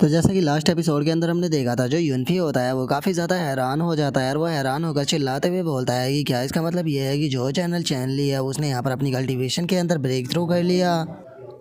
तो जैसा कि लास्ट एपिसोड के अंदर हमने देखा था, जो यूनफी होता है वो काफ़ी ज़्यादा हैरान हो जाता है और वो हैरान होकर चिल्लाते हुए बोलता है कि क्या इसका मतलब ये है कि जो चैनल चैन लिया उसने यहाँ पर अपनी कल्टीवेशन के अंदर ब्रेक थ्रू कर लिया।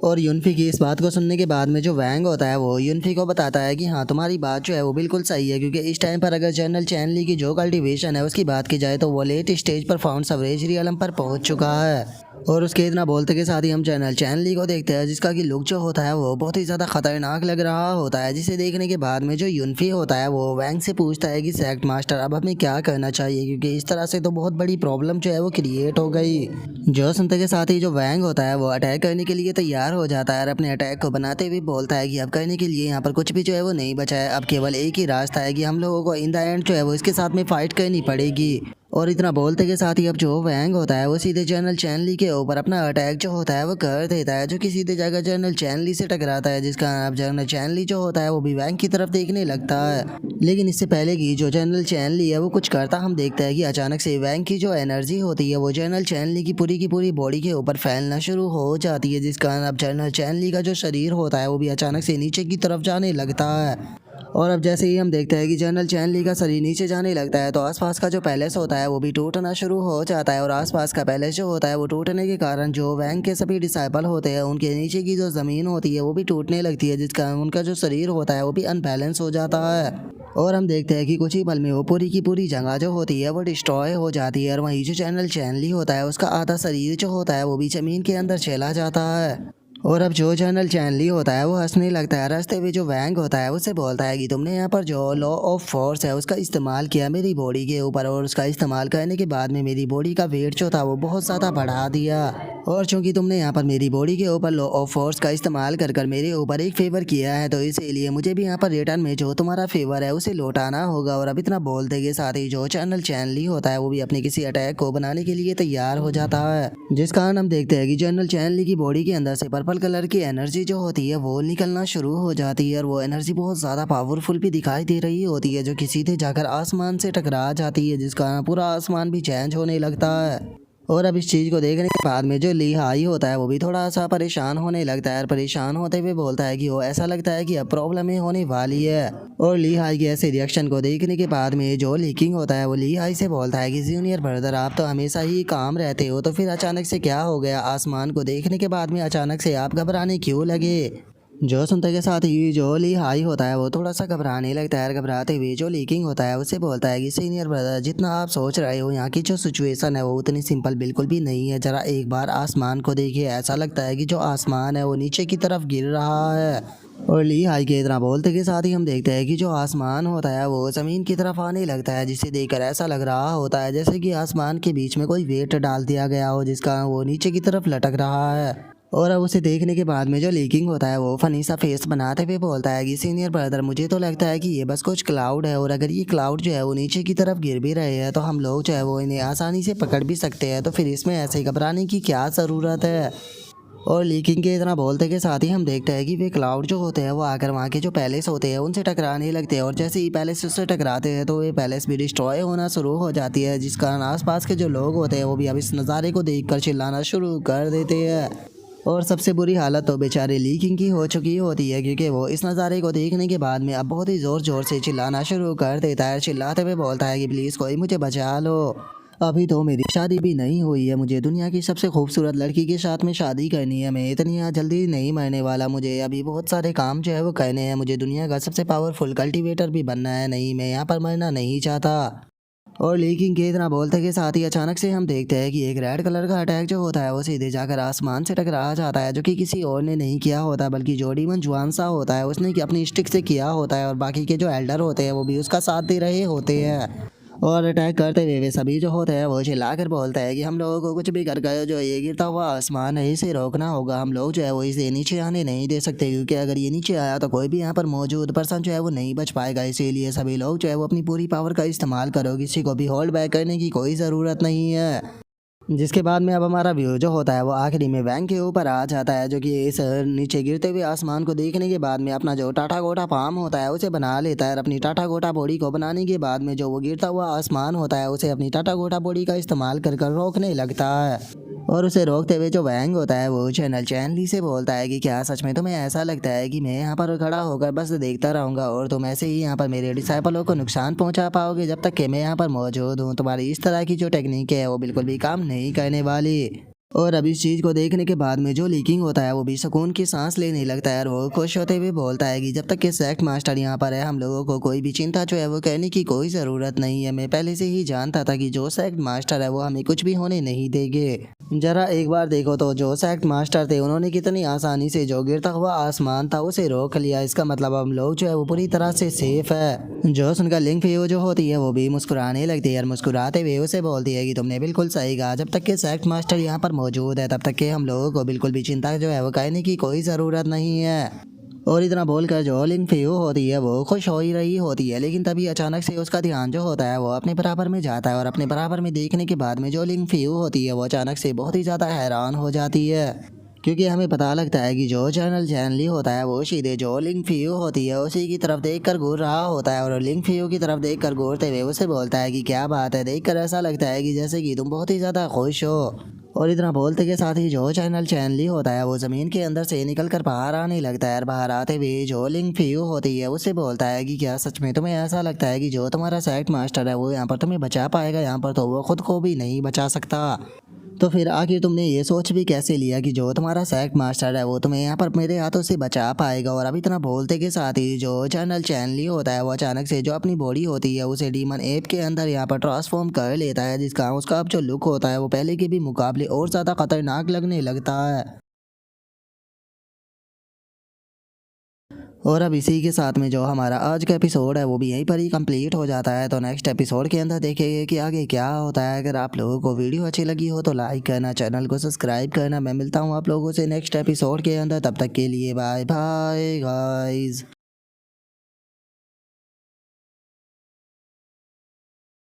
और यूनफी की इस बात को सुनने के बाद में जो वैंग होता है वो यूनफी को बताता है कि हाँ, तुम्हारी बात जो है वो बिल्कुल सही है, क्योंकि इस टाइम पर अगर जनरल चैनली की जो कल्टीवेशन है उसकी बात की जाए तो वो लेट स्टेज पर फाउंड सवरेज रियलम पर पहुंच चुका है। और उसके इतना बोलते के साथ ही हम जनरल चैनली को देखते हैं, जिसका कि लुक जो होता है वो बहुत ही ज़्यादा खतरनाक लग रहा होता है, जिसे देखने के बाद में जो यूनफी होता है वो वैंग से पूछता है कि सेक्ट मास्टर अब हमें क्या करना चाहिए, क्योंकि इस तरह से तो बहुत बड़ी प्रॉब्लम जो है वो क्रिएट हो गई। जो सुनते के साथ ही जो वैंग होता है वो अटैक करने के लिए तैयार हो जाता है और अपने अटैक को बनाते हुए बोलता है कि अब करने के लिए यहाँ पर कुछ भी जो है वो नहीं बचा है, अब केवल एक ही रास्ता है कि हम लोगों को इन द एंड जो है वो इसके साथ में फाइट करनी पड़ेगी। और इतना बोलते के साथ ही अब जो वैंग होता है वो सीधे जनरल चैनली के ऊपर अपना अटैक जो होता है वो कर देता है, जो कि सीधे जाकर जनरल चैनली से टकराता है, जिसका अब जनरल चैनली जो होता है वो भी वैंग की तरफ देखने लगता है। लेकिन इससे पहले कि जो जनरल चैनली है वो कुछ करता, हम देखते हैं कि अचानक से वैंग की जो एनर्जी होती है वो जनरल चैनली की पूरी बॉडी के ऊपर फैलना शुरू हो जाती है, जिस कारण अब जनरल चैनली का जो शरीर होता है वो भी अचानक से नीचे की तरफ जाने लगता है। और अब जैसे ही हम देखते हैं कि जनरल चैनली का शरीर नीचे जाने लगता है तो आसपास का जो पैलेस होता है वो भी टूटना शुरू हो जाता है, और आसपास का पैलेस जो होता है वो टूटने के कारण जो वैंग के सभी डिसाइपल होते हैं उनके नीचे की जो ज़मीन होती है वो भी टूटने लगती है, जिस कारण उनका जो शरीर होता है वो भी अनबैलेंस हो जाता है। और हम देखते हैं कि कुछ ही पल में वो पूरी की पूरी जगह जो होती है वो डिस्ट्रॉय हो जाती है, और वहीं जो जनरल चैनली होता है उसका आधा शरीर जो होता है वो भी ज़मीन के अंदर चला जाता है। और अब जो जनरल चैनली होता है वो हंसने लगता है, रास्ते में जो वैंग होता है उससे बोलता है कि तुमने यहाँ पर जो लॉ ऑफ फोर्स है उसका इस्तेमाल किया मेरी बॉडी के ऊपर, और उसका इस्तेमाल करने के बाद में मेरी बॉडी का वेट जो था वो बहुत ज़्यादा बढ़ा दिया। और चूंकि तुमने यहाँ पर मेरी बॉडी के ऊपर लॉ ऑफ फोर्स का इस्तेमाल कर मेरे ऊपर एक फेवर किया है, तो इसीलिए मुझे भी यहाँ पर रिटर्न में जो तुम्हारा फेवर है उसे लौटाना होगा। और अब इतना बोलते के साथ ही जो जनरल चैनली होता है वो भी अपने किसी अटैक को बनाने के लिए तैयार हो जाता है, जिस कारण हम देखते हैं कि जनरल चैनली की बॉडी के अंदर से पर्पल कलर की एनर्जी जो होती है वो निकलना शुरू हो जाती है, और वो एनर्जी बहुत ज़्यादा पावरफुल भी दिखाई दे रही होती है, जो कि सीधे जाकर आसमान से टकरा जाती है, जिस कारण पूरा आसमान भी चेंज होने लगता है। और अब इस चीज़ को देखने के बाद में जो ली हाई होता है वो भी थोड़ा सा परेशान होने लगता है, और परेशान होते हुए बोलता है कि वो ऐसा लगता है कि अब प्रॉब्लम ही होने वाली है। और ली हाई के ऐसे रिएक्शन को देखने के बाद में जो लीकिंग होता है वो ली हाई से बोलता है कि जूनियर ब्रदर, आप तो हमेशा ही काम रहते हो, तो फिर अचानक से क्या हो गया, आसमान को देखने के बाद में अचानक से आप घबराने क्यों लगे। जो सुनते के साथ ही जो ली हाई होता है वो थोड़ा सा घबराने लगता है, घबराते हुए जो लीकिंग होता है उससे बोलता है कि सीनियर ब्रदर, जितना आप सोच रहे हो यहाँ की जो सिचुएशन है वो उतनी सिंपल बिल्कुल भी नहीं है, ज़रा एक बार आसमान को देखिए, ऐसा लगता है कि जो आसमान है वो नीचे की तरफ गिर रहा है। और ली हाई के इतना बोलते के साथ ही हम देखते हैं कि जो आसमान होता है वो ज़मीन की तरफ आने लगता है, जिसे देखकर ऐसा लग रहा होता है जैसे कि आसमान के बीच में कोई वेट डाल दिया गया हो, जिसका वो नीचे की तरफ लटक रहा है। और अब उसे देखने के बाद में जो लीकिंग होता है वो फनी सा फेस बनाते हुए बोलता है कि सीनियर ब्रदर, मुझे तो लगता है कि ये बस कुछ क्लाउड है, और अगर ये क्लाउड जो है वो नीचे की तरफ गिर भी रहे हैं तो हम लोग जो है वो इन्हें आसानी से पकड़ भी सकते हैं, तो फिर इसमें ऐसे घबराने की क्या ज़रूरत है। और लीकिंग के इतना बोलते के साथ ही हम देखते हैं कि वे क्लाउड जो होते हैं वो आकर वहाँ के जो पैलेस होते हैं उनसे टकराने लगते हैं, और जैसे ही पैलेस उससे टकराते हैं तो वे पैलेस भी डिस्ट्रॉय होना शुरू हो जाती है, जिस कारण आसपास के जो लोग होते हैं वो भी अब इस नज़ारे को देखकर चिल्लाना शुरू कर देते हैं। और सबसे बुरी हालत तो बेचारे लीकिंग की हो चुकी होती है, क्योंकि वो इस नज़ारे को देखने के बाद में अब बहुत ही ज़ोर ज़ोर से चिल्लाना शुरू कर देता है, चिल्लाते हुए बोलता है कि प्लीज़ कोई मुझे बचा लो, अभी तो मेरी शादी भी नहीं हुई है, मुझे दुनिया की सबसे खूबसूरत लड़की के साथ में शादी करनी है, मैं इतनी जल्दी नहीं मरने वाला, मुझे अभी बहुत सारे काम जो है वो करने हैं, मुझे दुनिया का सबसे पावरफुल कल्टीवेटर भी बनना है, नहीं मैं यहाँ पर मरना नहीं चाहता। और लेकिन के इतना बोलते के साथ ही अचानक से हम देखते हैं कि एक रेड कलर का अटैक जो होता है वो सीधे जाकर आसमान से टकरा जाता है, जो कि किसी और ने नहीं किया होता बल्कि जो डीमन जुआनसा होता है उसने अपनी स्टिक से किया होता है, और बाकी के जो एल्डर होते हैं वो भी उसका साथ दे रहे होते हैं। और अटैक करते हुए वे सभी जो होते हैं वो चिल्लाकर बोलते हैं कि हम लोगों को कुछ भी कर कर जो ये गिरता हुआ आसमान है इसे रोकना होगा, हम लोग जो है वो इसे नीचे आने नहीं दे सकते, क्योंकि अगर ये नीचे आया तो कोई भी यहाँ पर मौजूद पर्सन जो है वो नहीं बच पाएगा, इसीलिए सभी लोग जो है वो अपनी पूरी पावर का इस्तेमाल करो, किसी को भी होल्ड बैक करने की कोई ज़रूरत नहीं है। जिसके बाद में अब हमारा व्यू जो होता है वो आखिरी में वैंग के ऊपर आ जाता है, जो कि इस नीचे गिरते हुए आसमान को देखने के बाद में अपना जो टाटा गोटा पाम होता है उसे बना लेता है, और अपनी टाटा गोटा बॉडी को बनाने के बाद में जो वो गिरता हुआ आसमान होता है उसे अपनी टाटा गोटा बॉडी का इस्तेमाल कर रोकने लगता है। और उसे रोकते हुए जो वैंग होता है वो चैनल चैनली से बोलता है कि क्या सच में तुम्हें ऐसा लगता है कि मैं यहाँ पर खड़ा होकर बस देखता रहूँगा और तुम ऐसे ही यहाँ पर मेरे डिसाइपलों को नुकसान पहुँचा पाओगे जब तक कि मैं यहाँ पर मौजूद हूँ। तुम्हारी इस तरह की जो टेक्निक है वो बिल्कुल भी काम नहीं करने वाली। और अब इस चीज़ को देखने के बाद में जो लीकिंग होता है वो भी सुकून की सांस लेने लगता है और वो खुश होते हुए बोलता है कि जब तक कि सेक्ट मास्टर यहाँ पर है हम लोगों को कोई भी चिंता जो है वो करने की कोई ज़रूरत नहीं है। मैं पहले से ही जानता था कि जो सेक्ट मास्टर है वो हमें कुछ भी होने नहीं देंगे। जरा एक बार देखो तो जो सेक्ट मास्टर थे उन्होंने कितनी आसानी से जो गिरता हुआ आसमान था उसे रोक लिया। इसका मतलब हम लोग जो है वो पूरी तरह से सेफ है। जो सुनकर लिंक फियो जो होती है वो भी मुस्कुराने लगती है और मुस्कुराते हुए उसे बोलती है कि तुमने बिल्कुल सही कहा, जब तक कि सेक्ट मास्टर यहाँ पर मौजूद है तब तक कि हम लोगों को बिल्कुल भी चिंता जो है वो करने की कोई ज़रूरत नहीं है। और इतना बोलकर जो लिंग फियो होती है वो खुश हो ही रही होती है, लेकिन तभी अचानक से उसका ध्यान जो होता है वो अपने बराबर में जाता है और अपने बराबर में देखने के बाद में जो लिंग फियो होती है वो अचानक से बहुत ही ज़्यादा हैरान हो जाती है। क्योंकि हमें पता लगता है कि जो चैनल चैनली होता है वो सीधे जो लिंग फियो होती है उसी की तरफ देखकर घूर रहा होता है और लिंग फियो की तरफ देखकर घूरते हुए उसे बोलता है कि क्या बात है, देखकर ऐसा लगता है कि जैसे कि तुम बहुत ही ज़्यादा खुश हो। और इतना बोलते के साथ ही जो चैनल चैनली होता है वो ज़मीन के अंदर से निकल कर बाहर आने लगता है और बाहर आते हुए जो लिंग फियो होती है उससे बोलता है कि क्या सच में तुम्हें ऐसा लगता है कि जो तुम्हारा सेक्ट मास्टर है वो यहाँ पर तुम्हें बचा पाएगा, यहाँ पर तो वो खुद को भी नहीं बचा सकता। तो फिर आखिर तुमने ये सोच भी कैसे लिया कि जो तुम्हारा सेक्ट मास्टर है वो तुम्हें यहाँ पर मेरे हाथों से बचा पाएगा। और अब इतना बोलते के साथ ही जो चैनल चैनली होता है वो अचानक से जो अपनी बॉडी होती है उसे डीमन एप के अंदर यहाँ पर ट्रांसफॉर्म कर लेता है, जिसका उसका अब जो लुक होता है वो पहले के भी मुकाबले और ज़्यादा खतरनाक लगने लगता है। और अब इसी के साथ में जो हमारा आज का एपिसोड है वो भी यहीं पर ही कंप्लीट हो जाता है। तो नेक्स्ट एपिसोड के अंदर देखेंगे कि आगे क्या होता है। अगर आप लोगों को वीडियो अच्छी लगी हो तो लाइक करना, चैनल को सब्सक्राइब करना। मैं मिलता हूँ आप लोगों से नेक्स्ट एपिसोड के अंदर, तब तक के लिए बाय बाय गाइस।